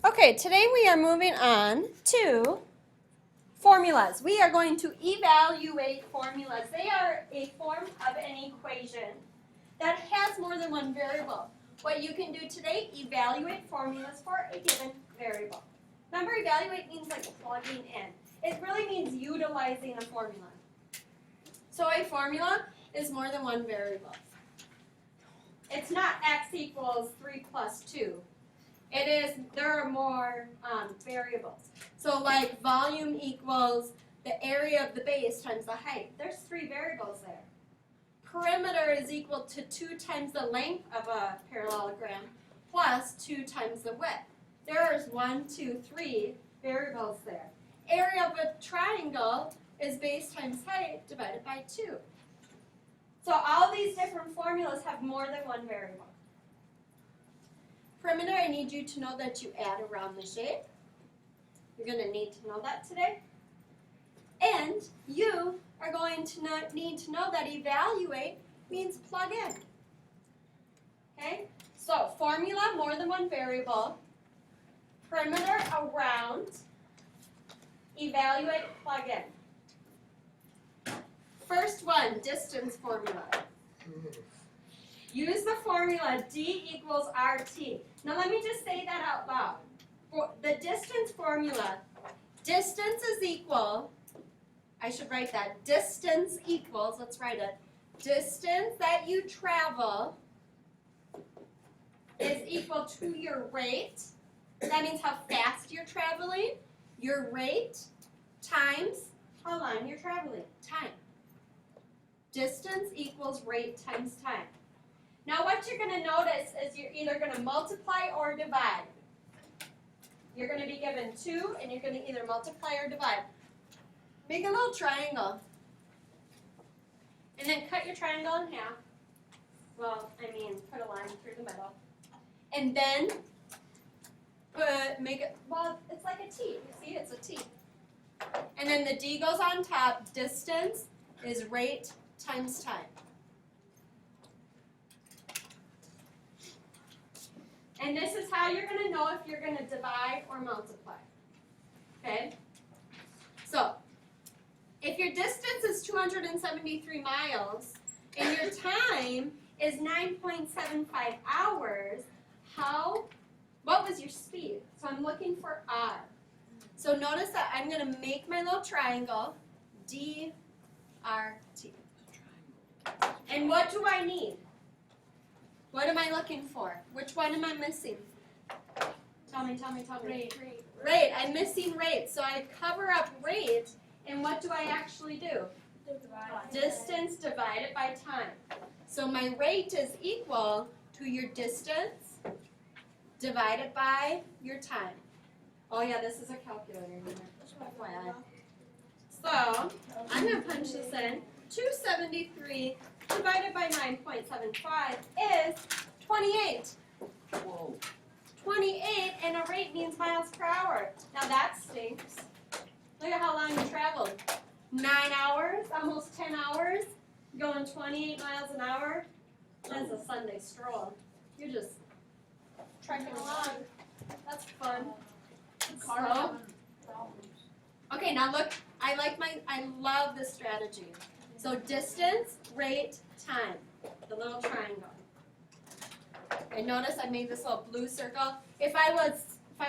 Okay, today we are moving on to formulas. We are going to evaluate formulas. They are a form of an equation that has more than one variable. What you can do today, evaluate formulas for a given variable. Remember, evaluate means like plugging in. It really means utilizing a formula. So a formula is more than one variable. It's not x equals 3 plus 2. It is, there are more variables. So like volume equals the area of the base times the height. There's 3 variables there. Perimeter is equal to 2 times the length of a parallelogram plus 2 times the width. There's 1, 2, 3 variables there. Area of a triangle is base times height divided by 2. So all these different formulas have more than one variable. Perimeter, I need you to know that you add around the shape. You're going to need to know that today. And you are going to need to know that evaluate means plug in. Okay? So formula, more than one variable. Perimeter, around. Evaluate, plug in. First one, distance formula. Use the formula D equals RT. Now let me just say that out loud. For the distance formula, distance is equal, I should write that, distance equals, let's write it, distance that you travel is equal to your rate. That means how fast you're traveling. Your rate times how long you're traveling, time. Distance equals rate times time. Now what you're going to notice is you're either going to multiply or divide. You're going to be given 2 and you're going to either multiply or divide. Make a little triangle. And then cut your triangle in half. Well, I mean, put a line through the middle. And then make it, well, it's like a T. You see, it's a T. And then the D goes on top. Distance is rate times time. And this is how you're going to know if you're going to divide or multiply. Okay? So, if your distance is 273 miles and your time is 9.75 hours, what was your speed? So I'm looking for R. So notice that I'm going to make my little triangle, DRT. And what do I need? What am I looking for? Which one am I missing? Tell me. Rate. I'm missing rate. So I cover up rate, and what do I actually do? Divide. Distance divided by time. So my rate is equal to your distance divided by your time. Oh yeah, this is a calculator here. So I'm going to punch this in. 273 divided by 9.75 is 28. Whoa. 28, and a rate means miles per hour. Now that stinks. Look at how long you traveled. 9 hours, almost 10 hours, going 28 miles an hour. That's a Sunday stroll. You're just trekking along. That's fun. So, okay, now look, I love this strategy. So distance, rate, time, the little triangle. And notice I made this little blue circle. If I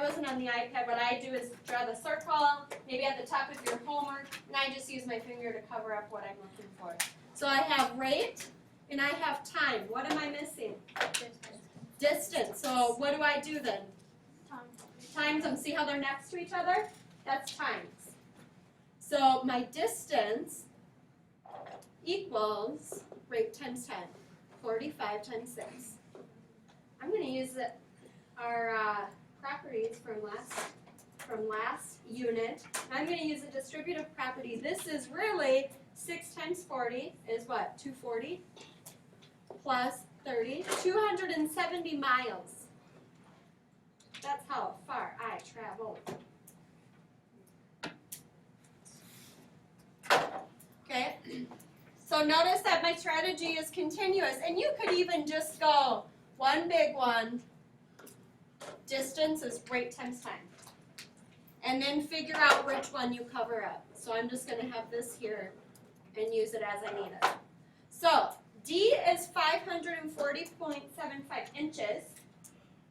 wasn't on the iPad, what I do is draw the circle, maybe at the top of your homework, and I just use my finger to cover up what I'm looking for. So I have rate, and I have time. What am I missing? Distance. So what do I do then? Times them. See how they're next to each other? That's times. So my distance equals rate times time. 45 times 6. I'm going to use our properties from last unit. I'm going to use a distributive property. This is really 6 times 40 is what? 240 plus 30. 270 miles. That's how far I traveled. Okay? So notice that my strategy is continuous, and you could even just go one big one, distance is rate times time. And then figure out which one you cover up. So I'm just going to have this here and use it as I need it. So D is 540.75 inches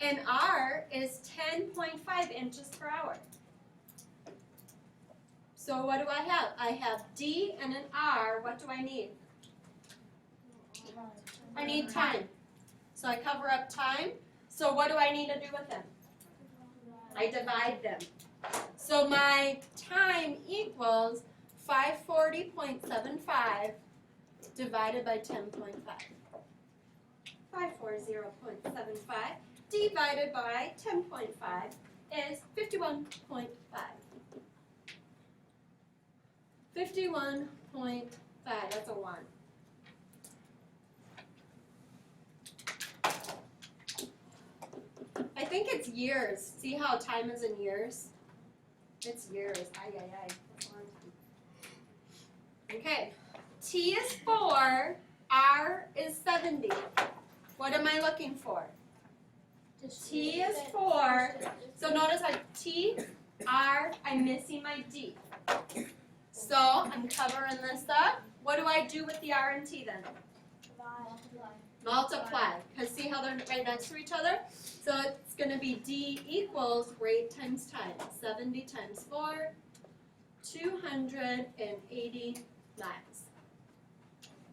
and R is 10.5 inches per hour. So what do I have? I have D and an R. What do I need? I need time. So I cover up time. So what do I need to do with them? I divide them. So my time equals 540.75 divided by 10.5. 540.75 divided by 10.5 is 51.5. 51.5, that's a 1. I think it's years. See how time is in years? It's years. Ay, ay, ay. That's a long time. Okay. T is 4. R is 70. What am I looking for? T is 4. So notice I T, R, I'm missing my D. So I'm covering this up. What do I do with the R and T then? Multiply. Because see how they're right next to each other? So it's going to be D equals rate times time. 70 times 4, 280 miles.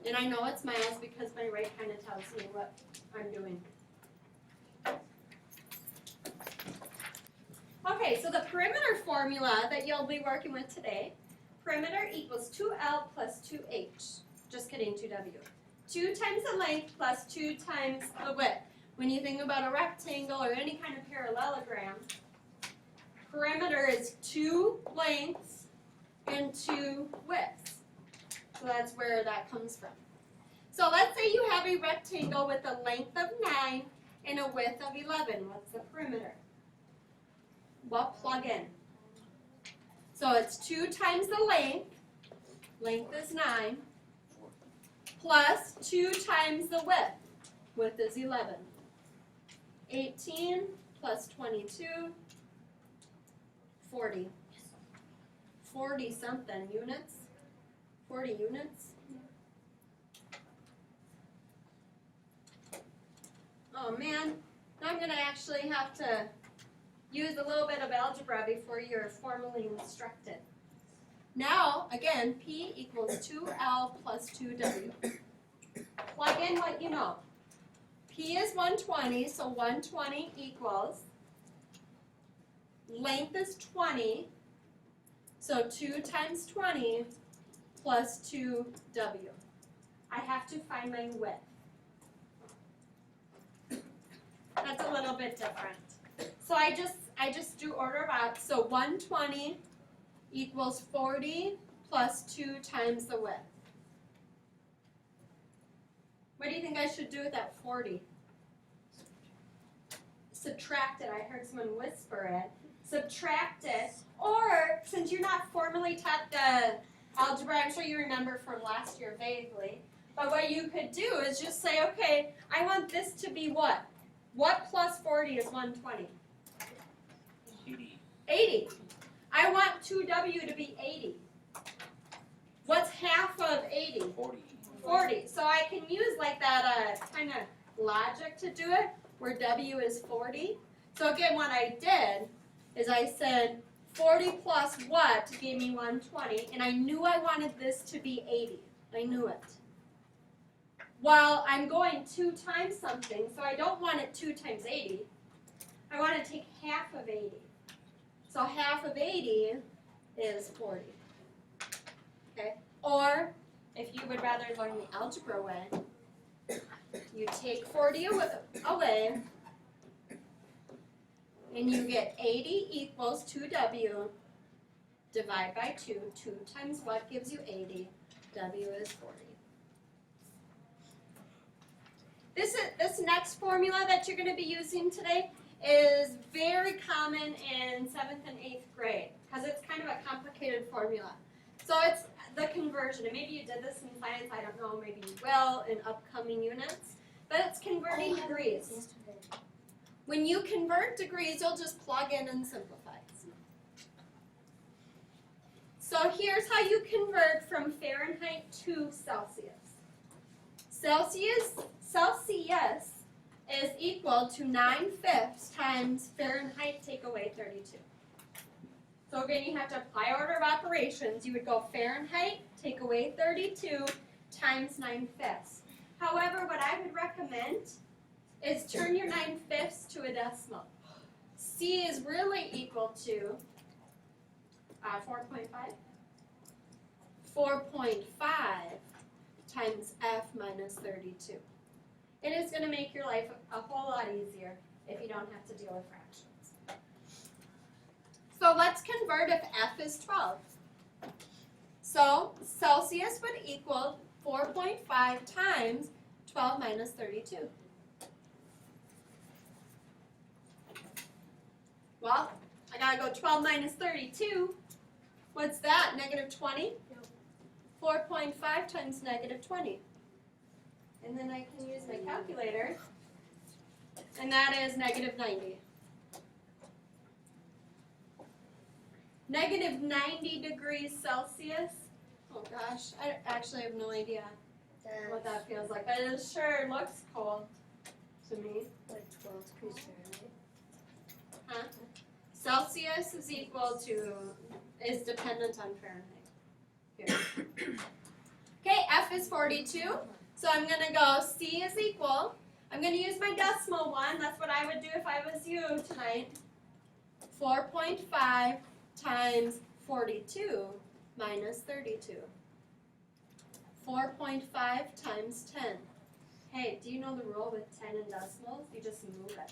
And I know it's miles because my right kind of tells me what I'm doing. Okay, so the perimeter formula that you'll be working with today, perimeter equals 2L plus 2H. Just kidding, 2W. 2 times the length plus 2 times the width. When you think about a rectangle or any kind of parallelogram, perimeter is 2 lengths and 2 widths. So that's where that comes from. So let's say you have a rectangle with a length of 9 and a width of 11. What's the perimeter? Well, plug in. So it's 2 times the length. Length is 9. Plus 2 times the width. Width is 11. 18 plus 22, 40. 40 something units. 40 units. Oh man, now I'm going to actually have to use a little bit of algebra before you're formally instructed. Now, again, P equals 2L plus 2W. Plug in what you know. P is 120, so 120 equals, length is 20, so 2 times 20 plus 2W. I have to find my width. That's a little bit different. So I just do order of out. So 120 equals 40 plus 2 times the width. What do you think I should do with that 40? Subtract it. I heard someone whisper it. Subtract it. Or, since you're not formally taught the algebra, I'm sure you remember from last year vaguely, but what you could do is just say, okay, I want this to be what? What plus 40 is 120? 80. 80. I want 2W to be 80. What's half of 80? 40. 40. So I can use like that kind of logic to do it, where W is 40. So again, what I did is I said 40 plus what gave me 120, and I knew I wanted this to be 80. I knew it. Well, I'm going 2 times something, so I don't want it 2 times 80. I want to take half of 80. So half of 80 is 40. Okay? Or, if you would rather learn the algebra way, you take 40 away, and you get 80 equals 2W, divide by 2. 2 times what gives you 80? W is 40. This next formula that you're going to be using today is very common in 7th and 8th grade because it's kind of a complicated formula. So it's the conversion, and maybe you did this in science, I don't know, maybe you will in upcoming units, but it's converting degrees. When you convert degrees, you'll just plug in and simplify. So here's how you convert from Fahrenheit to Celsius. Celsius is equal to 9/5 times Fahrenheit take away 32. So again, you have to apply order of operations. You would go Fahrenheit take away 32 times 9/5. However, what I would recommend is turn your 9/5 to a decimal. C is really equal to 4.5. 4.5 times F minus 32. It is going to make your life a whole lot easier if you don't have to deal with fractions. So let's convert if F is 12. So Celsius would equal 4.5 times 12 minus 32. Well, I gotta go 12 minus 32. What's that, negative 20? 4.5 times negative 20. And then I can use my calculator, and that is negative 90. Negative 90 degrees Celsius. Oh gosh, I actually have no idea what that feels like, but it sure looks cold to me. Like 12 degrees Fahrenheit. Huh? Celsius is equal to, is dependent on Fahrenheit. Here. Okay, F is 42. So I'm going to go C is equal. I'm going to use my decimal one. That's what I would do if I was you tonight. 4.5 times 42 minus 32. 4.5 times 10. Hey, do you know the rule with 10 and decimals? You just move it.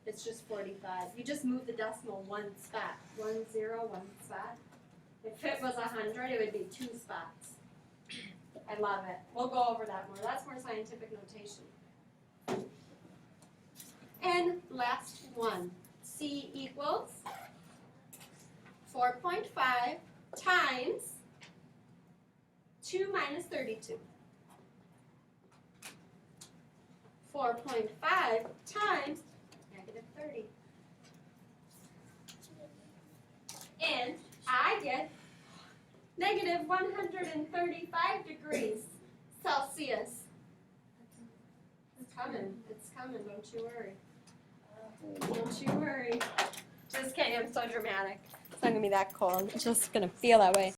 It's just 45. You just move the decimal one spot. 1 0, one spot. If it was 100, it would be 2 spots. I love it. We'll go over that more. That's more scientific notation. And last one. C equals 4.5 times 2 minus 32. 4.5 times negative 30. And I get negative 135 degrees Celsius. It's coming. It's coming. Don't you worry. Don't you worry. Just kidding. I'm so dramatic. It's not going to be that cold. It's just going to feel that way.